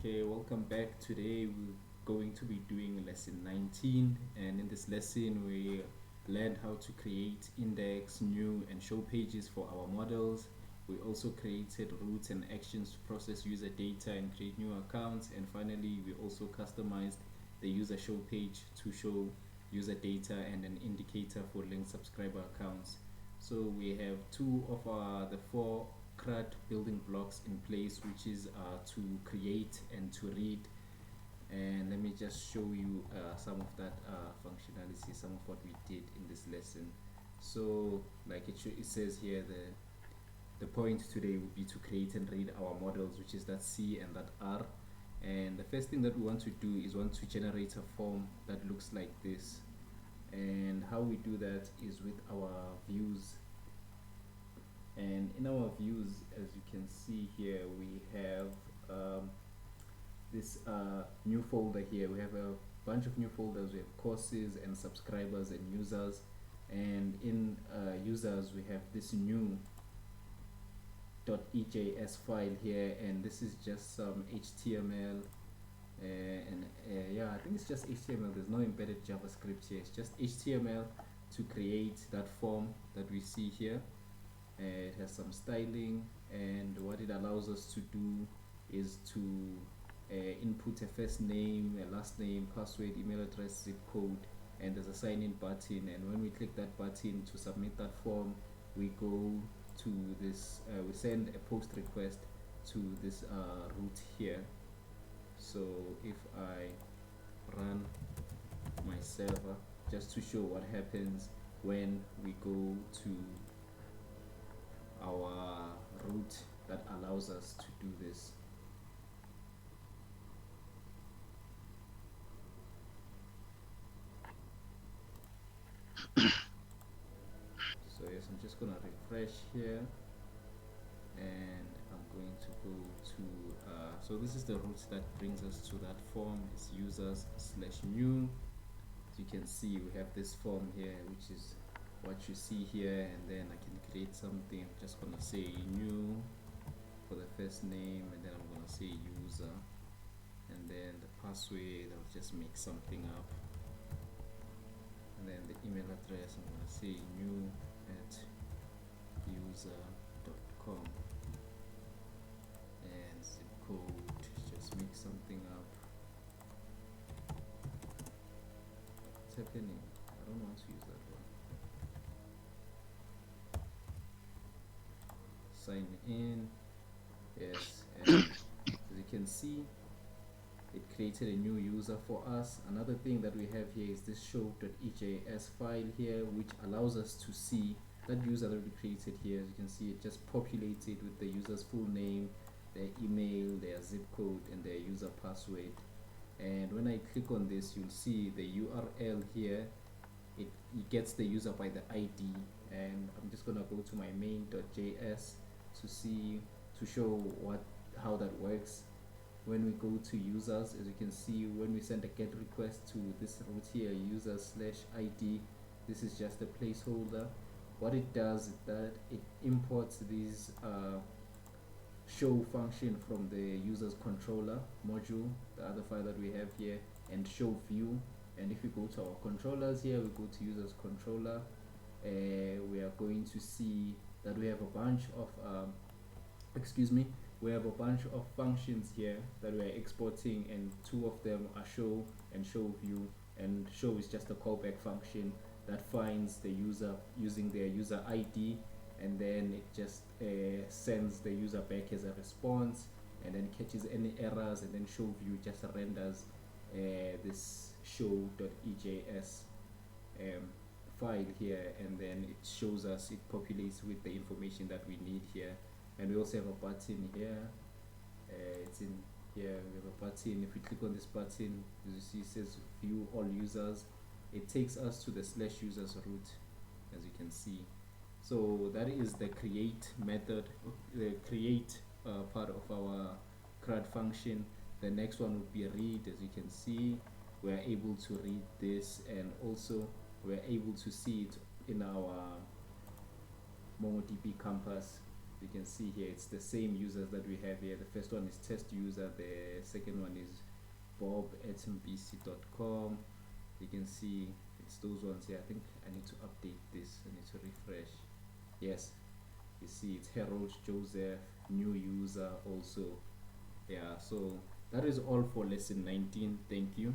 Okay, welcome back. Today we're going to be doing lesson 19, and in this lesson we learned how to create index, new and show pages for our models. We also created routes and actions to process user data and create new accounts, and finally we also customized the user show page to show user data and an indicator for linked subscriber accounts. So we have two of the four CRUD building blocks in place, which is to create and to read. And let me just show you some of that functionality, some of what we did in this lesson. So like it says here, the point today would be to create and read our models, which is that C and that R. And the first thing that we want to do is want to generate a form that looks like this. And how we do that is with our views. And in our views, as you can see here, we have this new folder here. We have a bunch of new folders. We have courses and subscribers and users. And in users, we have this new .ejs file here, and this is just some HTML. Yeah, I think it's just HTML. There's no embedded JavaScript here. It's just HTML to create that form that we see here. It has some styling, and what it allows us to do is to input a first name, a last name, password, email address, zip code, and there's a sign in button. And when we click that button to submit that form, we go to this, we send a post request to this route here. So if I run my server, just to show what happens when we go to our route that allows us to do this. So yes, I'm just gonna refresh here, and I'm going to go to so this is the route that brings us to that form. It's users/new. As you can see, we have this form here, which is what you see here, and then I can create something. I'm just gonna say new for the first name, and then I'm gonna say user, and then the password I'll just make something up, and then the email address I'm gonna say new@user.com, and zip code, just make something up. What's happening? I don't want to use that one. Sign in. Yes, and as you can see, it created a new user for us. Another thing that we have here is this show.ejs file here, which allows us to see that user that we created here. As you can see, it just populated with the user's full name, their email, their zip code, and their user password. And when I click on this, you'll see the URL here. It gets the user by the ID, and I'm just gonna go to my main.js to show how that works. When we go to users, as you can see, when we send a get request to this route here, user/id, this is just a placeholder. What it does is that it imports these show function from the user's controller module, the other file that we have here, and show view. And if we go to our controllers here, we go to users controller, we are going to see that we have a bunch of we have a bunch of functions here that we are exporting, and two of them are show and show view. And show is just a callback function that finds the user using their user ID, and then it just sends the user back as a response, and then catches any errors, and then show view just renders this show.ejs file here, and then it shows us, it populates with the information that we need here. And we also have a button here, it's in here, we have a button. If we click on this button, as you see, it says view all users. It takes us to the /users route, as you can see. So that is the create method, the create part of our CRUD function. The next one would be read. As you can see, we are able to read this, and also we are able to see it in our MongoDB campus. You can see here it's the same users that we have here. The first one is test user, the second one is bob@mbc.com. You can see it's those ones here. I think I need to update this. I need to refresh. Yes, you see it's Harold Joseph, new user also. Yeah, so that is all for lesson 19. Thank you.